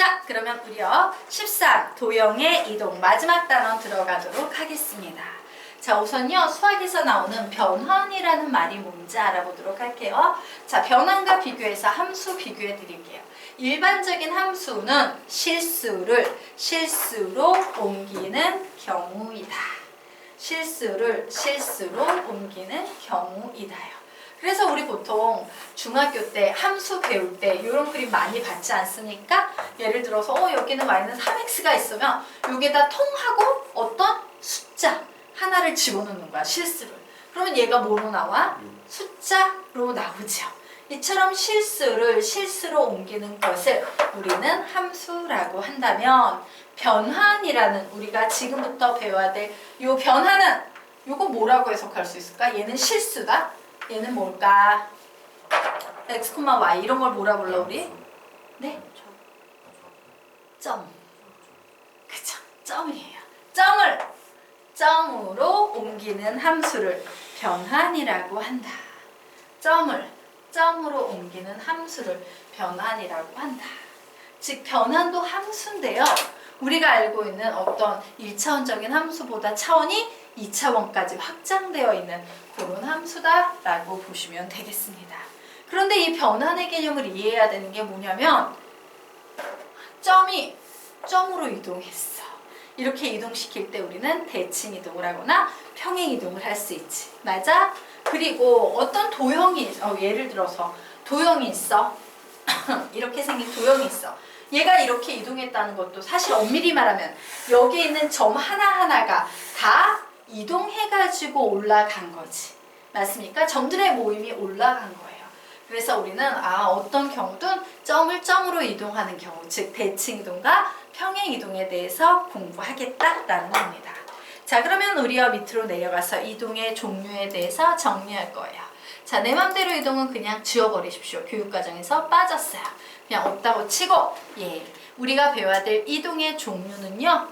자, 그러면 우리요 13 도형의 이동 마지막 단원 들어가도록 하겠습니다. 자, 우선요 수학에서 나오는 변환이라는 말이 뭔지 알아보도록 할게요. 자, 변환과 비교해서 함수 비교해 드릴게요. 일반적인 함수는 실수를 실수로 옮기는 경우이다. 실수를 실수로 옮기는 경우이다요. 그래서 우리 보통 중학교 때 함수 배울 때 이런 그림 많이 봤지 않습니까? 예를 들어서 여기는 마이너스 3x가 있으면 여기에다 통하고 어떤 숫자 하나를 집어넣는 거야, 실수를. 그러면 얘가 뭐로 나와? 숫자로 나오죠. 이처럼 실수를 실수로 옮기는 것을 우리는 함수라고 한다면 변환이라는 우리가 지금부터 배워야 될 이 변환은 이거 뭐라고 해석할 수 있을까? 얘는 실수다. 얘는 뭘까? x, y 이런 걸 뭐라 불러 우리? 네? 점. 그쵸? 점이에요. 점으로 옮기는 함수를 변환이라고 한다. 점으로 옮기는 함수를 변환이라고 한다. 즉 변환도 함수인데요. 우리가 알고 있는 어떤 1차원적인 함수보다 차원이 2차원까지 확장되어 있는 그런 함수다라고 보시면 되겠습니다. 그런데 이 변환의 개념을 이해해야 되는 게 뭐냐면 점이 점으로 이동했어. 이렇게 이동시킬 때 우리는 대칭 이동을 하거나 평행 이동을 할 수 있지. 맞아? 그리고 어떤 도형이 예를 들어서 도형이 있어. 이렇게 생긴 도형이 있어. 얘가 이렇게 이동했다는 것도 사실 엄밀히 말하면 여기 있는 점 하나하나가 다 이동해가지고 올라간 거지. 맞습니까? 점들의 모임이 올라간 거예요. 그래서 우리는 어떤 경우든 점으로 이동하는 경우, 즉 대칭 이동과 평행 이동에 대해서 공부하겠다라는 겁니다. 자, 그러면 우리가 밑으로 내려가서 이동의 종류에 대해서 정리할 거예요. 자, 내 맘대로 이동은 그냥 지워버리십시오. 교육과정에서 빠졌어요. 그냥 없다고 치고, 우리가 배워야 될 이동의 종류는요,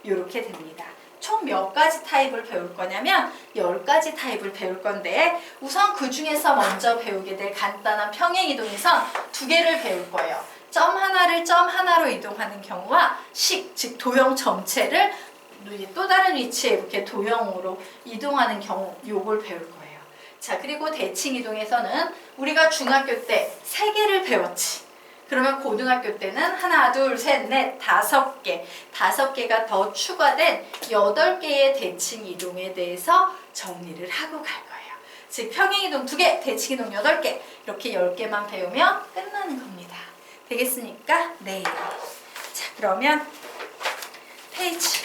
이렇게 됩니다. 총 몇 가지 타입을 배울 거냐면 10가지 타입을 배울 건데 우선 그 중에서 먼저 배우게 될 간단한 평행 이동에선 2개를 배울 거예요. 점 하나를 점 하나로 이동하는 경우와 즉 도형 전체를 또 다른 위치에 이렇게 도형으로 이동하는 경우, 요걸 배울 거예요. 자, 그리고 대칭 이동에서는 우리가 중학교 때 3개를 배웠지. 그러면 고등학교 때는 하나, 둘, 셋, 넷, 5개, 5개가 더 추가된 8개의 대칭 이동에 대해서 정리를 하고 갈 거예요. 즉 평행 이동 2개, 대칭 이동 8개, 이렇게 10개만 배우면 끝나는 겁니다. 되겠습니까? 네. 자, 그러면 페이지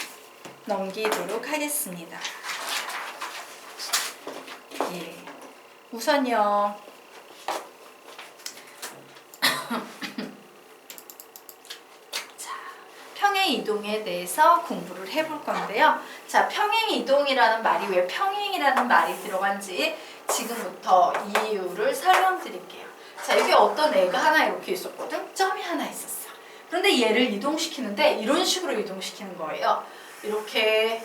넘기도록 하겠습니다. 우선요. 평행 이동에 대해서 공부를 해볼 건데요. 자, 평행 이동이라는 말이 왜 평행이라는 말이 들어간지 지금부터 이유를 설명드릴게요. 자, 여기 어떤 애가 하나 이렇게 있었거든? 점이 하나 있었어. 그런데 얘를 이동시키는데 이런 식으로 이동시키는 거예요. 이렇게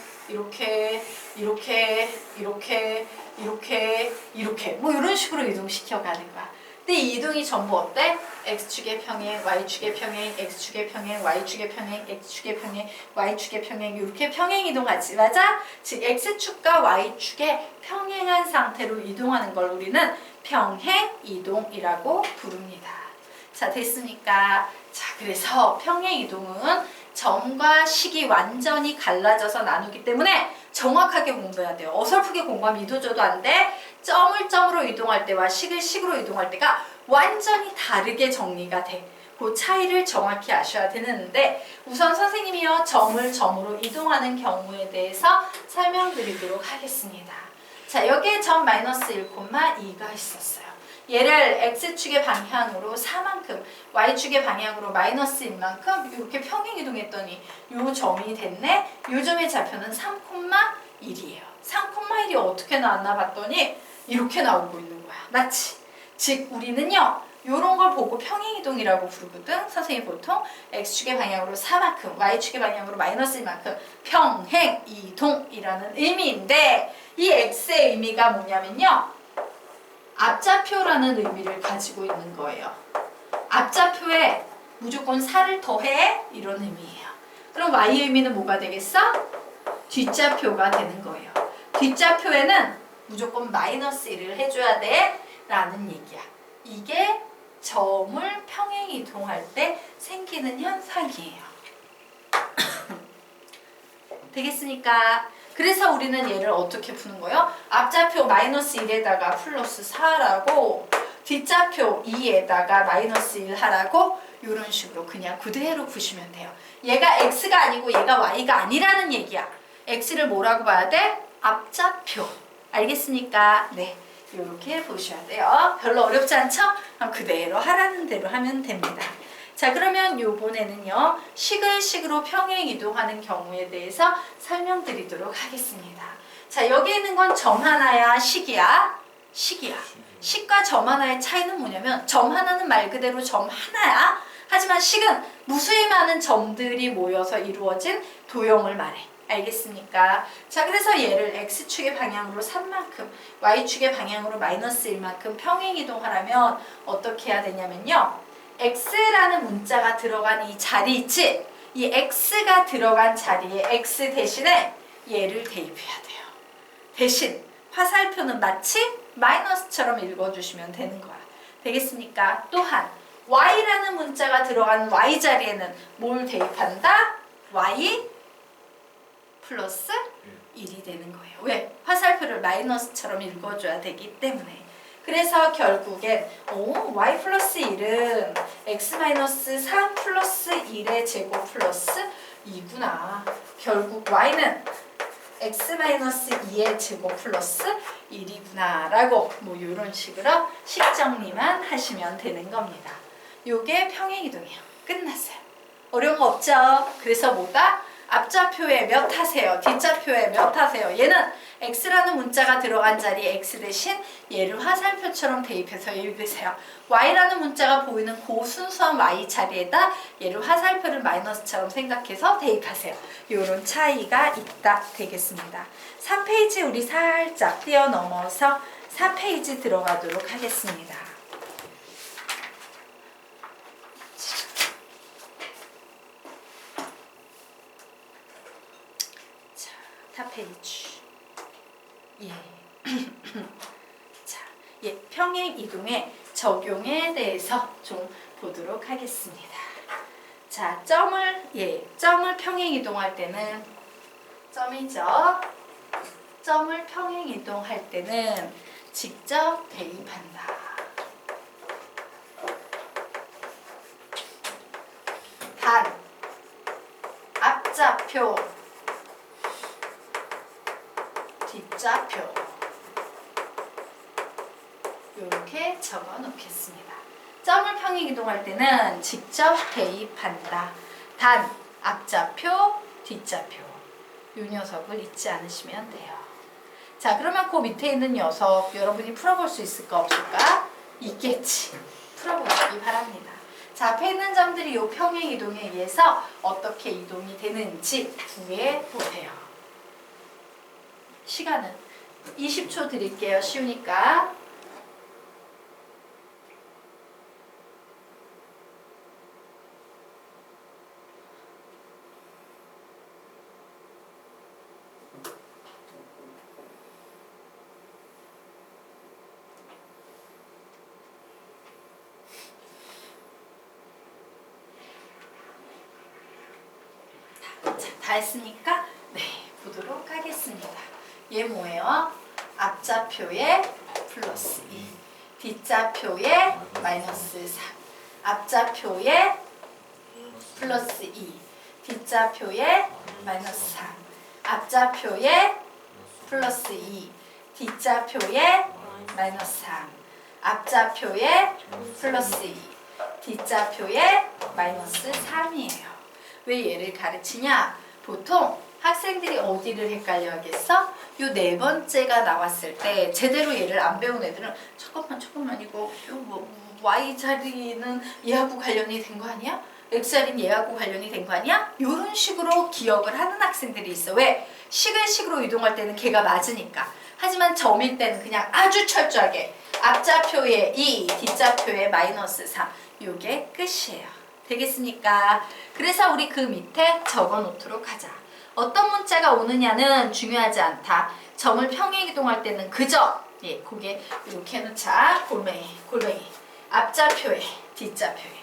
뭐 이런 식으로 이동시켜 가는 거야. 근데 이 이동이 전부 어때? x축의 평행, y축의 평행, x축의 평행, y축의 평행, x축의 평행, y축의 평행 이렇게 평행 이동하지. 맞아? 즉 x축과 y축의 평행한 상태로 이동하는 걸 우리는 평행 이동이라고 부릅니다. 자, 됐습니까? 자, 그래서 평행 이동은 점과 식이 완전히 갈라져서 나누기 때문에 정확하게 공부해야 돼요. 어설프게 공부하면 이도저도 안 돼. 점을 점으로 이동할 때와 식을 식으로 이동할 때가 완전히 다르게 정리가 돼. 그 차이를 정확히 아셔야 되는데 우선 선생님이요 점을 점으로 이동하는 경우에 대해서 설명드리도록 하겠습니다. 자, 여기에 점 마이너스 1,2가 있었어요. 얘를 x축의 방향으로 4만큼, y축의 방향으로 마이너스 1만큼 이렇게 평행 이동했더니 요 점이 됐네. 요 점의 좌표는 3,1이에요. 3,1이 어떻게 나왔나 봤더니 이렇게 나오고 있는 거야. 맞지? 즉 우리는요 요런 걸 보고 평행 이동이라고 부르거든. 선생님이 보통 x축의 방향으로 4만큼, y축의 방향으로 마이너스 1만큼 평행 이동이라는 의미인데 이 x의 의미가 뭐냐면요. 앞좌표라는 의미를 가지고 있는 거예요. 앞좌표에 무조건 4를 더해 이런 의미예요. 그럼 y의 의미는 뭐가 되겠어? 뒷좌표가 되는 거예요. 뒷좌표에는 무조건 마이너스 1을 해줘야 돼 라는 얘기야. 이게 점을 평행 이동할 때 생기는 현상이에요. 되겠습니까? 그래서 우리는 얘를 어떻게 푸는 거예요? 앞좌표 마이너스 1에다가 플러스 4라고 뒷좌표 2에다가 마이너스 1 하라고 이런 식으로 그냥 그대로 푸시면 돼요. 얘가 x가 아니고 얘가 y가 아니라는 얘기야. x를 뭐라고 봐야 돼? 앞좌표. 알겠습니까? 네. 이렇게 보셔야 돼요. 별로 어렵지 않죠? 그럼 그대로 하라는 대로 하면 됩니다. 자, 그러면 요번에는요, 식을 식으로 평행 이동하는 경우에 대해서 설명드리도록 하겠습니다. 자, 여기 있는 건 점 하나야, 식이야? 식이야. 식과 점 하나의 차이는 뭐냐면 점 하나는 말 그대로 점 하나야. 하지만 식은 무수히 많은 점들이 모여서 이루어진 도형을 말해. 알겠습니까? 자, 그래서 얘를 x축의 방향으로 3만큼, y축의 방향으로 마이너스 1만큼 평행 이동하려면 어떻게 해야 되냐면요. x라는 문자가 들어간 이 자리 있지? 이 x가 들어간 자리에 x 대신에 얘를 대입해야 돼요. 대신 화살표는 마치 마이너스처럼 읽어주시면 되는 거야. 되겠습니까? 또한 y라는 문자가 들어간 y 자리에는 뭘 대입한다? y 플러스 1이 되는 거예요. 왜? 화살표를 마이너스처럼 읽어줘야 되기 때문에. 그래서 결국엔 y 플러스 1은 x 마이너스 3 플러스 1의 제곱 플러스 2구나. 결국 y는 x 마이너스 2의 제곱 플러스 1이구나 라고 뭐 이런 식으로 식 정리만 하시면 되는 겁니다. 요게 평행이동이에요. 끝났어요. 어려운 거 없죠? 그래서 뭐다? 앞좌표에 몇 하세요? 뒷좌표에 몇 하세요? 얘는 x라는 문자가 들어간 자리에 x 대신 얘를 화살표처럼 대입해서 읽으세요. y라는 문자가 보이는 그 순수한 y 자리에다 얘를 화살표를 마이너스처럼 생각해서 대입하세요. 이런 차이가 있다 되겠습니다. 3페이지 우리 살짝 뛰어넘어서 4페이지 들어가도록 하겠습니다. 페이지. 예. 자, 예, 평행 이동의 적용에 대해서 좀 보도록 하겠습니다. 자, 점을 평행 이동할 때는 점이죠. 점을 평행 이동할 때는 직접 대입한다. 단 앞좌표 뒷좌표 이렇게 적어 놓겠습니다. 점을 평행 이동할 때는 직접 대입한다. 단 앞좌표, 뒷좌표 이 녀석을 잊지 않으시면 돼요. 자, 그러면 그 밑에 있는 녀석 여러분이 풀어볼 수 있을까 없을까? 있겠지. 풀어보시기 바랍니다. 자, 앞에 있는 점들이 이 평행 이동에 의해서 어떻게 이동이 되는지 구해보세요. 시간은 20초 드릴게요. 쉬우니까. 다 했으니까 네, 보도록 하겠습니다. 얘 뭐예요? 앞좌표에 플러스 2, 뒷좌표에 마이너스 3, 앞좌표에 플러스 2, 뒷좌표에 마이너스 3, 앞좌표에 플러스 2, 뒷좌표에 마이너스 3, 앞좌표에 플러스 2, 뒷좌표에 마이너스 3이에요. 왜 얘를 가르치냐? 보통 학생들이 어디를 헷갈려 하겠어? 요 네 번째가 나왔을 때 제대로 얘를 안 배운 애들은 잠깐만 이거 y 자리는 얘하고 관련이 된 거 아니야? x 자리는 얘하고 관련이 된 거 아니야? 이런 식으로 기억을 하는 학생들이 있어. 왜? 식을 식으로 이동할 때는 걔가 맞으니까. 하지만 점일 때는 그냥 아주 철저하게 앞좌표에 2, 뒷좌표에 마이너스 3 요게 끝이에요. 되겠습니까? 그래서 우리 그 밑에 적어 놓도록 하자. 어떤 문자가 오느냐는 중요하지 않다. 점을 평행이동할 때는 그저 고개 이렇게 해놓자. 골뱅이 앞좌표에 뒷좌표에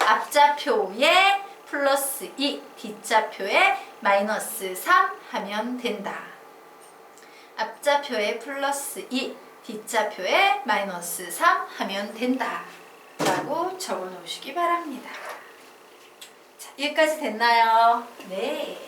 앞좌표에 플러스 2 뒷좌표에 마이너스 3 하면 된다. 앞좌표에 플러스 2 뒷좌표에 마이너스 3 하면 된다 라고 적어 놓으시기 바랍니다. 자, 여기까지 됐나요? 네.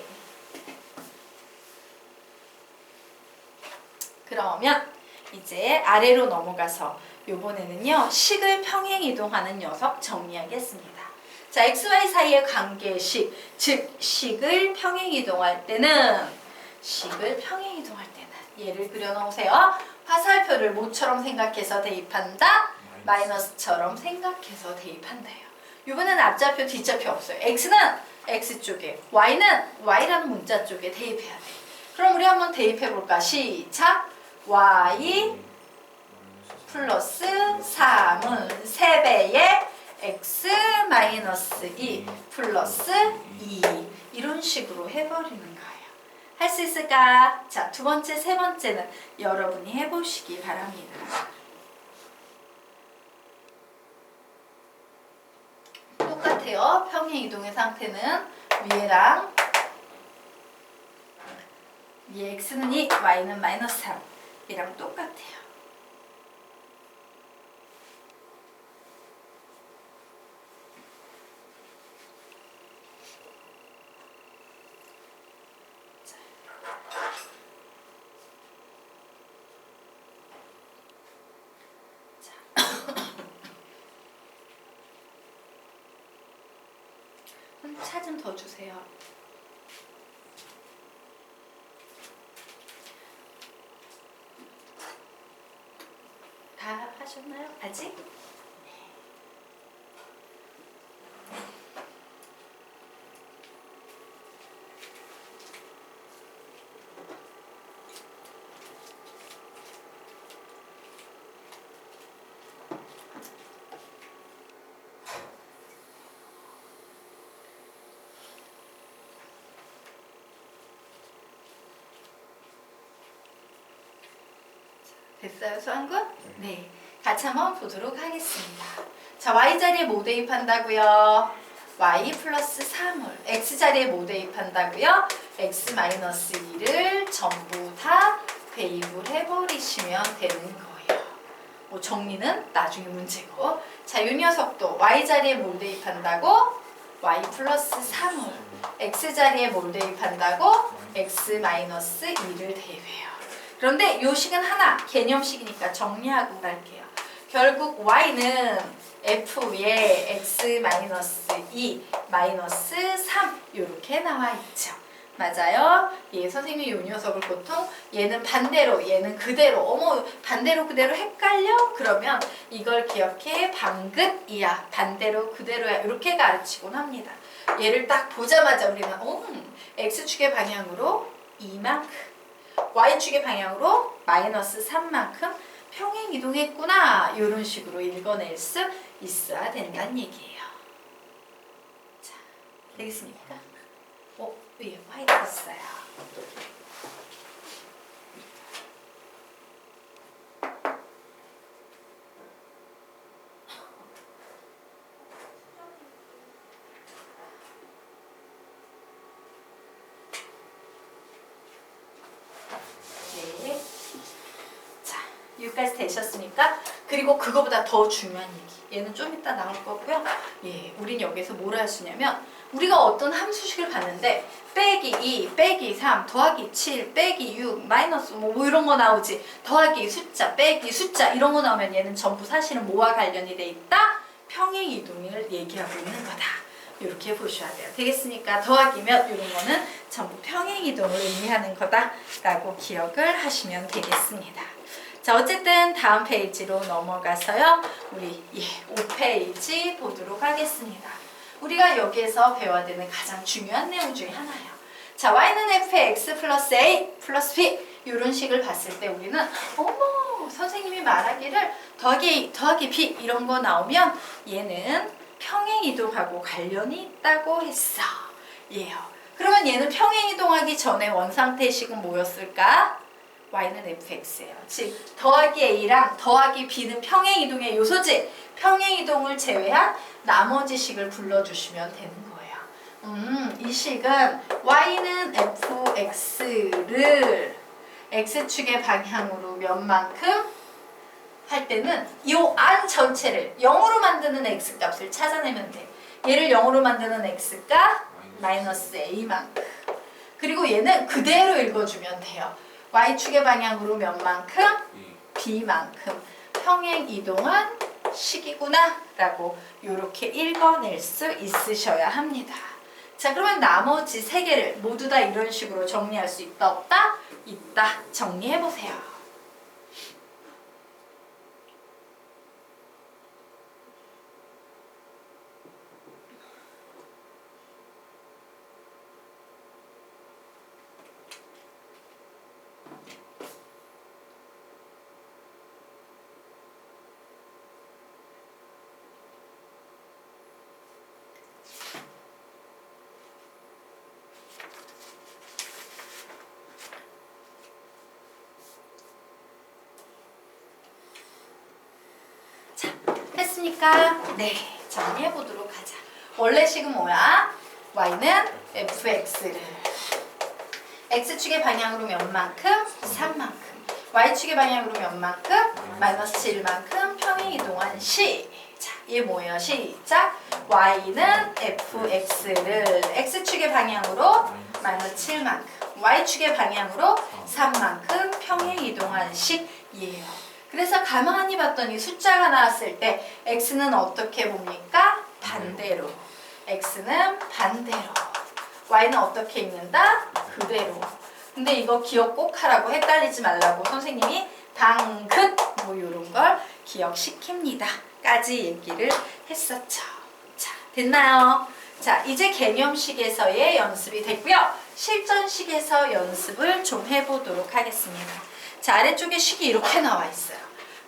그러면 이제 아래로 넘어가서 요번에는요 식을 평행 이동하는 녀석 정리하겠습니다. 자, xy 사이의 관계식, 즉 식을 평행 이동할 때는 얘를 그려 놓으세요. 화살표를 뭐처럼 생각해서 대입한다? 마이너스처럼 생각해서 대입한대요. 이번에는 앞좌표 뒷좌표 없어요. x는 x쪽에, y는 y라는 문자 쪽에 대입해야 돼. 그럼 우리 한번 대입해 볼까? 시작! y 플러스 3은 3배의 x 마이너스 2 플러스 2 이런 식으로 해버리는 거예요. 할 수 있을까? 자, 두 번째, 세 번째는 여러분이 해보시기 바랍니다. 똑같아요. 평행 이동의 상태는 위에 x는 2, y는 마이너스 3 이랑 똑같아요. 차 좀 더 주세요. 다 하셨나요? 아직? 됐어요, 수학군? 네. 같이 한번 보도록 하겠습니다. 자, y자리에 뭐 대입한다고요? y 플러스 3을 x자리에 뭐 대입한다고요? x 마이너스 2를 전부 다 대입을 해버리시면 되는 거예요. 뭐 정리는 나중에 문제고. 자, 이 녀석도 y자리에 뭘 대입한다고? y 플러스 3을 x자리에 뭘 대입한다고? x 마이너스 2를 대입해요. 그런데 요 식은 하나, 개념식이니까 정리하고 갈게요. 결국 y는 f 위에 x 마이너스 2 마이너스 3 이렇게 나와 있죠. 맞아요? 예, 선생님이 요 녀석을 보통 얘는 반대로, 얘는 그대로, 어머 반대로 그대로 헷갈려? 그러면 이걸 기억해. 방긋이야, 반대로 그대로야, 이렇게 가르치곤 합니다. 얘를 딱 보자마자 우리는 x축의 방향으로 2만큼, y축의 방향으로 마이너스 3만큼 평행 이동했구나, 이런 식으로 읽어낼 수 있어야 된다는 얘기예요. 자, 되겠습니까? 위에 화이트 있어요. 네. 자, 여기까지 되셨습니까? 그리고 그거보다 더 중요한 얘기. 얘는 좀 이따 나올 거고요. 예, 우린 여기서 뭘 할 수 있냐면, 우리가 어떤 함수식을 봤는데 빼기 2, 빼기 3, 더하기 7, 빼기 6, 마이너스 뭐 이런 거 나오지. 더하기 숫자, 빼기 숫자 이런 거 나오면 얘는 전부 사실은 뭐와 관련이 돼 있다? 평행 이동을 얘기하고 있는 거다. 이렇게 보셔야 돼요. 되겠습니까? 더하기면 이런 거는 전부 평행 이동을 의미하는 거다라고 기억을 하시면 되겠습니다. 자, 어쨌든 다음 페이지로 넘어가서요. 우리 5페이지 보도록 하겠습니다. 우리가 여기에서 배워야 되는 가장 중요한 내용 중에 하나예요. 자, y는 f의 x 플러스 a 플러스 b 이런 식을 봤을 때 우리는 어머, 선생님이 말하기를 더하기 a, 더하기 b 이런 거 나오면 얘는 평행이동하고 관련이 있다고 했어. 예요. 그러면 얘는 평행이동하기 전에 원상태의 식은 뭐였을까? y는 fx예요. 즉 더하기 a랑 더하기 b는 평행이동의 요소지. 평행이동을 제외한 나머지 식을 불러주시면 되는 거예요. 이 식은 y는 fx를 x축의 방향으로 몇만큼 할 때는 이 안 전체를 0으로 만드는 x값을 찾아내면 돼. 얘를 0으로 만드는 x값 마이너스 a만큼. 그리고 얘는 그대로 읽어주면 돼요. y축의 방향으로 몇만큼? b만큼 평행 이동한 식이구나 라고 이렇게 읽어낼 수 있으셔야 합니다. 자, 그러면 나머지 세 개를 모두 다 이런 식으로 정리할 수 있다 없다? 있다. 정리해보세요. 했으니까 네, 정리해 보도록 하자. 원래 식은 뭐야? y는 fx를 x축의 방향으로 몇만큼? 3만큼. y축의 방향으로 몇만큼? 마이너스 7만큼 평행 이동한 식. 자, 이게 뭐예요? 시작. y는 fx를 x축의 방향으로 마이너스 7만큼, y축의 방향으로 3만큼 평행 이동한 식이에요. 그래서 가만히 봤더니 숫자가 나왔을 때 x는 어떻게 봅니까? 반대로. x는 반대로. y는 어떻게 읽는다? 그대로. 근데 이거 기억 꼭 하라고 헷갈리지 말라고 선생님이 방긋 뭐 이런 걸 기억시킵니다. 까지 얘기를 했었죠. 자, 됐나요? 자, 이제 개념식에서의 연습이 됐고요. 실전식에서 연습을 좀 해보도록 하겠습니다. 자, 아래쪽에 식이 이렇게 나와 있어요.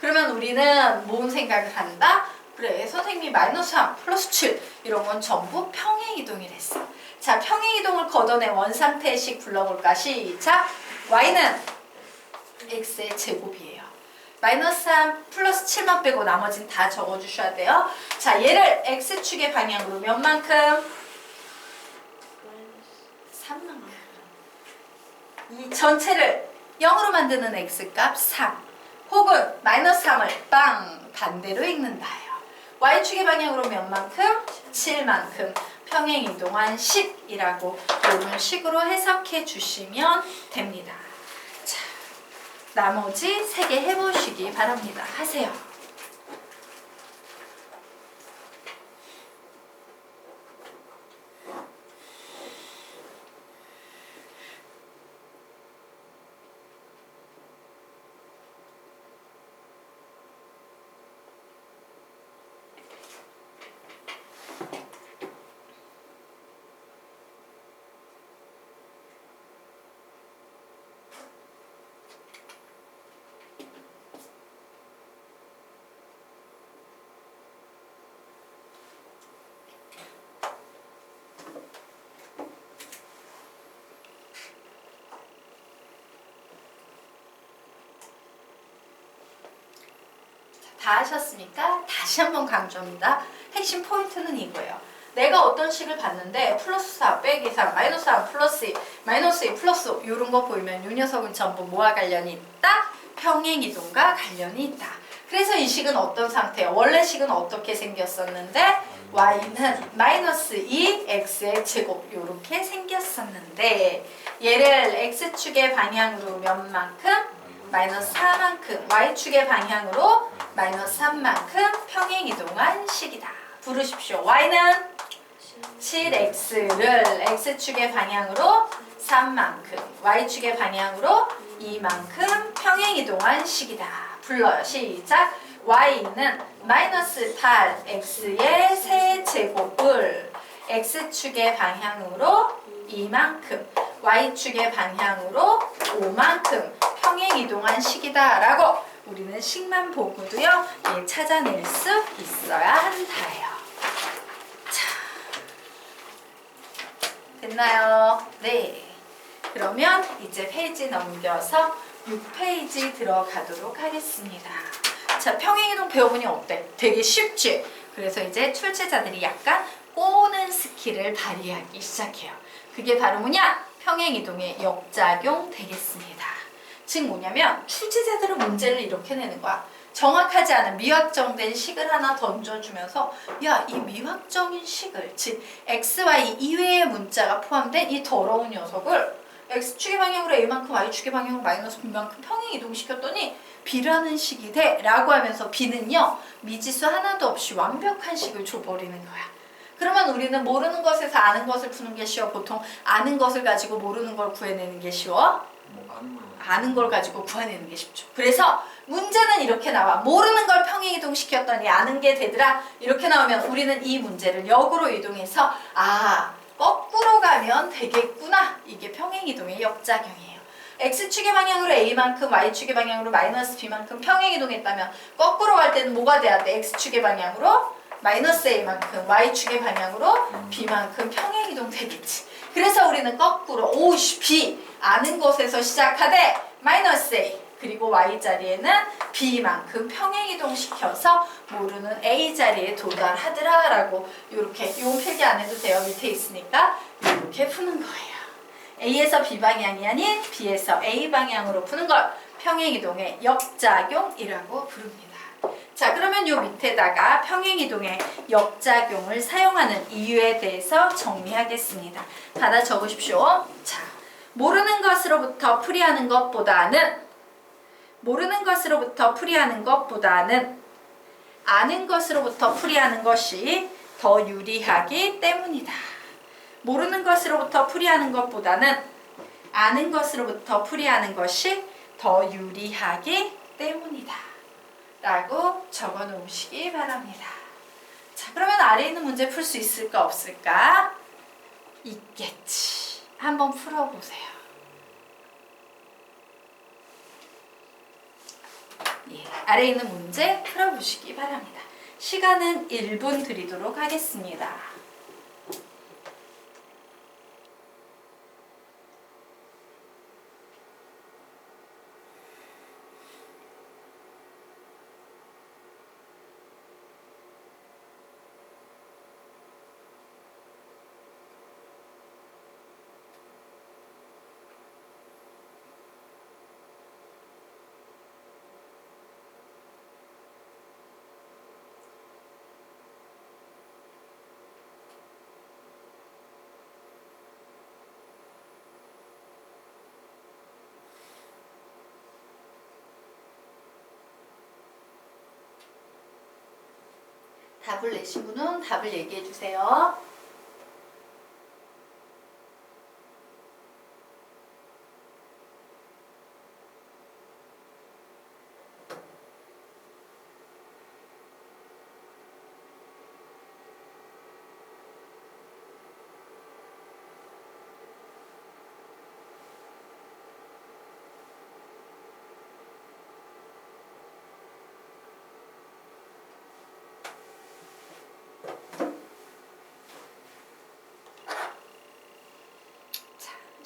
그러면 우리는 뭔 생각을 한다? 그래, 선생님이 마이너스 3, 플러스 7 이런 건 전부 평행이동이랬어. 자, 평행이동을 걷어낸 원상태의 식 불러볼까? 시작! y는 x의 제곱이에요. 마이너스 3, 플러스 7만 빼고 나머지는 다 적어주셔야 돼요. 자, 얘를 x축의 방향으로 몇만큼? 3만큼. 이 전체를 0으로 만드는 x값 3. 혹은 마이너스 3을 빵 반대로 읽는다요. y축의 방향으로 몇만큼? 7만큼 평행 이동한 식이라고 이런 식으로 해석해 주시면 됩니다. 자, 나머지 3개 해보시기 바랍니다. 하세요. 다 하셨습니까? 다시 한번 강조합니다. 핵심 포인트는 이거예요. 내가 어떤 식을 봤는데 플러스 4 빼기 3 마이너스 3 플러스 2 마이너스 2 플러스 5 이런 거 보이면 이 녀석은 전부 뭐와 관련이 있다? 평행이동과 관련이 있다. 그래서 이 식은 어떤 상태예요? 원래 식은 어떻게 생겼었는데 y는 마이너스 2 x의 제곱 이렇게 생겼었는데 얘를 x축의 방향으로 몇만큼? 마이너스 4만큼 y축의 방향으로 마이너스 3만큼 평행이동한 식이다. 부르십시오. y는 7x를 x축의 방향으로 3만큼 y축의 방향으로 2만큼 평행이동한 식이다. 불러요. 시작. y는 마이너스 8x의 세제곱을 x축의 방향으로 2만큼 y축의 방향으로 5만큼 평행이동한 식이다 라고 우리는 식만 보고도요 찾아낼 수 있어야 한다예요. 됐나요? 네. 그러면 이제 페이지 넘겨서 6페이지 들어가도록 하겠습니다. 자, 평행이동 배워보니 어때? 되게 쉽지? 그래서 이제 출제자들이 약간 꼬는 스킬을 발휘하기 시작해요. 그게 바로 뭐냐? 평행이동의 역작용 되겠습니다. 즉 뭐냐면 출제자들은 문제를 이렇게 내는 거야. 정확하지 않은 미확정된 식을 하나 던져주면서 야, 이 미확정인 식을 즉 x, y 이외의 문자가 포함된 이 더러운 녀석을 x축의 방향으로 a만큼 y축의 방향으로 마이너스 b만큼 평행 이동시켰더니 b라는 식이 돼 라고 하면서 b는요 미지수 하나도 없이 완벽한 식을 줘버리는 거야. 그러면 우리는 모르는 것에서 아는 것을 푸는 게 쉬워. 보통 아는 것을 가지고 모르는 걸 구해내는 게 쉬워. 아는 걸 가지고 구해내는 게 쉽죠. 그래서 문제는 이렇게 나와. 모르는 걸 평행이동 시켰더니 아는 게 되더라. 이렇게 나오면 우리는 이 문제를 역으로 이동해서 아, 거꾸로 가면 되겠구나. 이게 평행이동의 역작용이에요. x축의 방향으로 a만큼 y축의 방향으로 마이너스 b만큼 평행이동했다면 거꾸로 갈 때는 뭐가 돼야 돼? x축의 방향으로 마이너스 a만큼 y축의 방향으로 b만큼 평행이동 되겠지. 그래서 우리는 거꾸로 오씨 b 아는 것에서 시작하되 마이너스 a 그리고 y자리에는 b만큼 평행이동 시켜서 모르는 a자리에 도달하더라 라고 이렇게 요 필기 안 해도 돼요. 밑에 있으니까 이렇게 푸는 거예요. a에서 b 방향이 아닌 b에서 a 방향으로 푸는 걸 평행이동의 역작용이라고 부릅니다. 자, 그러면 요 밑에다가 평행이동의 역작용을 사용하는 이유에 대해서 정리하겠습니다. 받아 적으십시오. 자, 모르는 것으로부터 풀이하는 것보다는 아는 것으로부터 풀이하는 것이 더 유리하기 때문이다. 모르는 것으로부터 풀이하는 것보다는 아는 것으로부터 풀이하는 것이 더 유리하기 때문이다. 라고 적어 놓으시기 바랍니다. 자, 그러면 아래에 있는 문제 풀 수 있을까 없을까? 있겠지. 한번 풀어보세요. 예, 아래에 있는 문제 풀어보시기 바랍니다. 시간은 1분 드리도록 하겠습니다. 답을 내신 분은 답을 얘기해 주세요.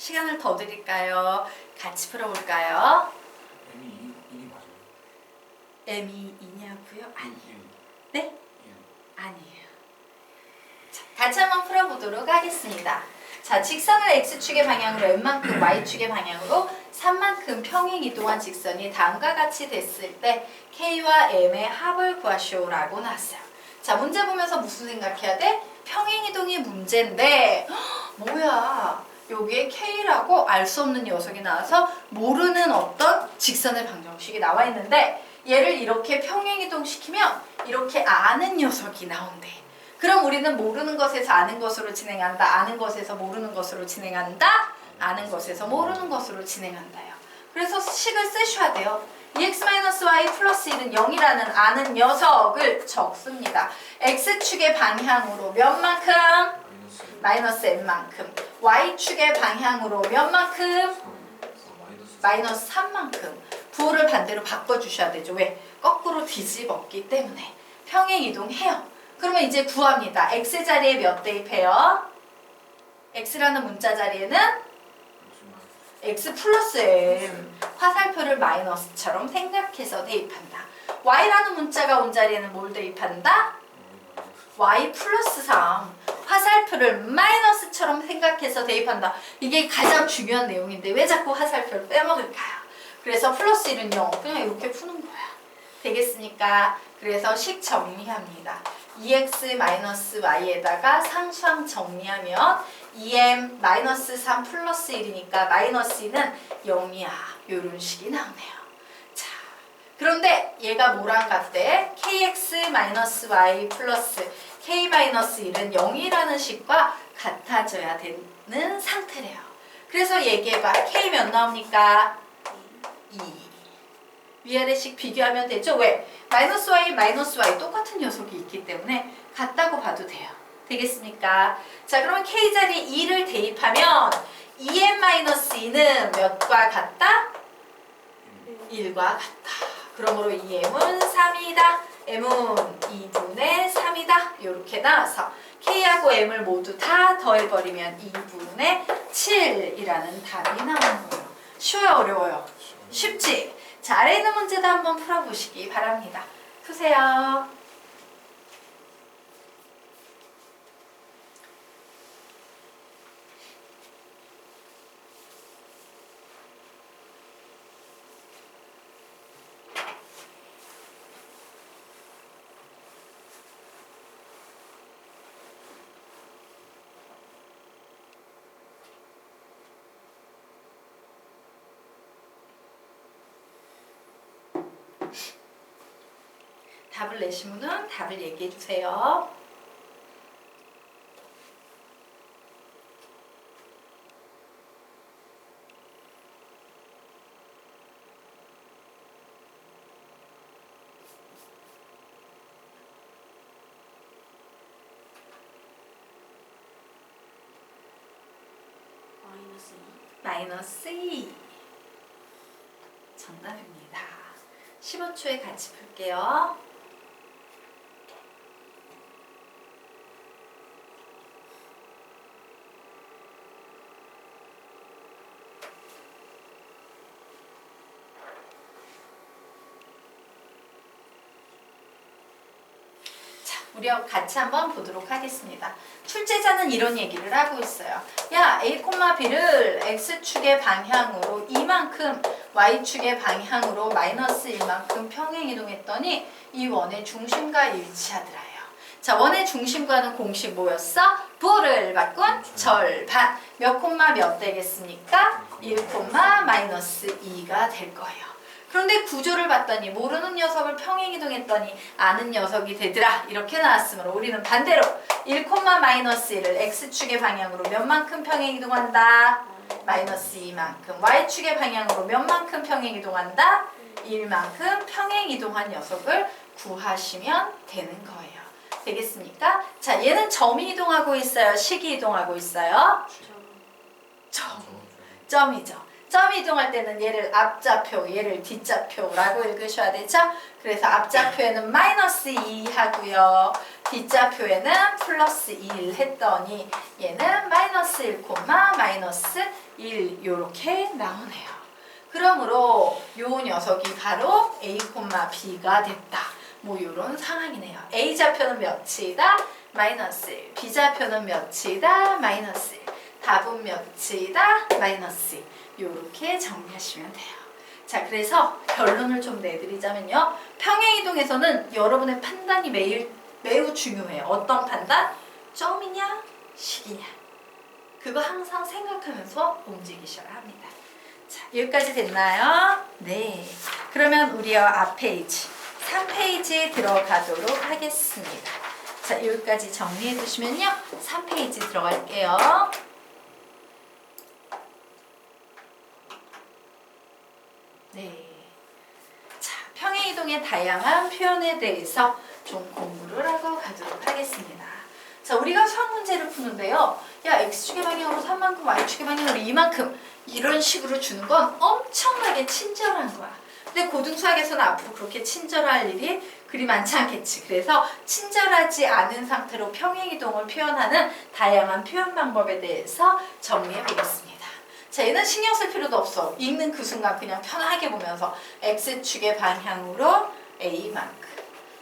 시간을 더 드릴까요? 같이 풀어볼까요? M이 1이 맞아요? M이 2냐고요? 아니에요. 네? 1. 아니에요. 자, 같이 한번 풀어보도록 하겠습니다. 자, 직선을 x축의 방향으로 n만큼 y축의 방향으로 3만큼 평행 이동한 직선이 다음과 같이 됐을 때 k와 m의 합을 구하시오라고 나왔어요. 자, 문제 보면서 무슨 생각해야 돼? 평행 이동이 문제인데 뭐야? 여기에 K라고 알 수 없는 녀석이 나와서 모르는 어떤 직선의 방정식이 나와 있는데 얘를 이렇게 평행이동 시키면 이렇게 아는 녀석이 나온대. 그럼 우리는 모르는 것에서 아는 것으로 진행한다. 아는 것에서 모르는 것으로 진행한다. 아는 것에서 모르는 것으로 진행한다요. 그래서 식을 쓰셔야 돼요. 2x-y 플러스 1은 0이라는 아는 녀석을 적습니다. x축의 방향으로 몇 만큼? 마이너스 n만큼. y축의 방향으로 몇 만큼? 마이너스 3만큼. 부호를 반대로 바꿔주셔야 되죠. 왜? 거꾸로 뒤집었기 때문에. 평행 이동해요. 그러면 이제 구합니다. x자리에 몇 대입해요? x라는 문자 자리에는 x 플러스 m 화살표를 마이너스처럼 생각해서 대입한다. y라는 문자가 온 자리에는 뭘 대입한다? y 플러스 3 화살표를 마이너스처럼 생각해서 대입한다. 이게 가장 중요한 내용인데 왜 자꾸 화살표를 빼먹을까요? 그래서 플러스 1은 0 그냥 이렇게 푸는 거야. 되겠습니까? 그래서 식 정리합니다. 2x-y에다가 상수항 정리하면 2m-3 플러스 1이니까 마이너스 2는 0이야. 요런 식이 나오네요. 자, 그런데 얘가 뭐랑 같대? kx-y 플러스 k-1은 0이라는 식과 같아져야 되는 상태래요. 그래서 얘기해봐. k 몇 나옵니까? 2. 위아래식 비교하면 되죠? 왜? 마이너스 y 똑같은 녀석이 있기 때문에 같다고 봐도 돼요. 되겠습니까? 자, 그러면 k 자리에 2를 대입하면 2m-2는 몇과 같다? 1과 같다. 그러므로 2m은 3이다. m은 2분의 3이다. 이렇게 나와서 k하고 m을 모두 다 더해버리면 2분의 7이라는 답이 나오는 거예요. 쉬워요? 어려워요? 쉽지? 자, 아래 있는 문제도 한번 풀어보시기 바랍니다. 푸세요. 답을 내신 분은 답을 얘기해 주세요. 마이너스 2 정답입니다. 15초에 같이 풀게요. 우리 같이 한번 보도록 하겠습니다. 출제자는 이런 얘기를 하고 있어요. 야, A, B를 X축의 방향으로 이만큼 Y축의 방향으로 마이너스 1만큼 평행이동했더니 이 원의 중심과 일치하더라요. 자, 원의 중심과는 공식 뭐였어? 부호를 바꾼 절반. 몇 콤마 몇 되겠습니까? 1 콤마 마이너스 2가 될 거예요. 그런데 구조를 봤더니 모르는 녀석을 평행이동했더니 아는 녀석이 되더라. 이렇게 나왔으므로 우리는 반대로 1, 마이너스 1을 X축의 방향으로 몇만큼 평행이동한다? 마이너스 2만큼. Y축의 방향으로 몇만큼 평행이동한다? 1만큼 평행이동한 녀석을 구하시면 되는 거예요. 되겠습니까? 자, 얘는 점이 이동하고 있어요? 식이 이동하고 있어요? 점이죠. 점이 이동할 때는 얘를 앞좌표, 얘를 뒷좌표라고 읽으셔야 되죠? 그래서 앞좌표에는 마이너스 2 하고요. 뒷좌표에는 플러스 1 했더니 얘는 마이너스 1, 마이너스 1 이렇게 나오네요. 그러므로 요 녀석이 바로 A, B가 됐다. 뭐 이런 상황이네요. A좌표는 몇이다? 마이너스 1. B좌표는 몇이다? 마이너스 1. 답은 몇이다? 마이너스 1. 이렇게 정리하시면 돼요. 자, 그래서 결론을 좀 내드리자면요. 평행이동에서는 여러분의 판단이 매우 중요해요. 어떤 판단? 점이냐? 식이냐? 그거 항상 생각하면서 움직이셔야 합니다. 자, 여기까지 됐나요? 네. 그러면 우리 앞 페이지 3페이지에 들어가도록 하겠습니다. 자, 여기까지 정리해 두시면요. 3페이지 들어갈게요. 네. 자, 평행이동의 다양한 표현에 대해서 좀 공부를 하고 가도록 하겠습니다. 자, 우리가 수학 문제를 푸는데요. 야, X축의 방향으로 3만큼, Y축의 방향으로 2만큼 이런 식으로 주는 건 엄청나게 친절한 거야. 근데 고등수학에서는 앞으로 그렇게 친절할 일이 그리 많지 않겠지. 그래서 친절하지 않은 상태로 평행이동을 표현하는 다양한 표현 방법에 대해서 정리해 보겠습니다. 자, 얘는 신경 쓸 필요도 없어. 읽는 그 순간 그냥 편하게 보면서 X축의 방향으로 A만큼,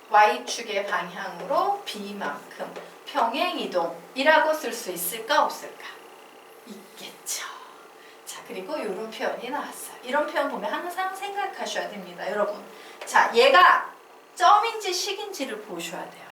Y축의 방향으로 B만큼 평행이동이라고 쓸 수 있을까 없을까? 있겠죠. 자, 그리고 이런 표현이 나왔어요. 이런 표현 보면 항상 생각하셔야 됩니다, 여러분. 자, 얘가 점인지 식인지를 보셔야 돼요.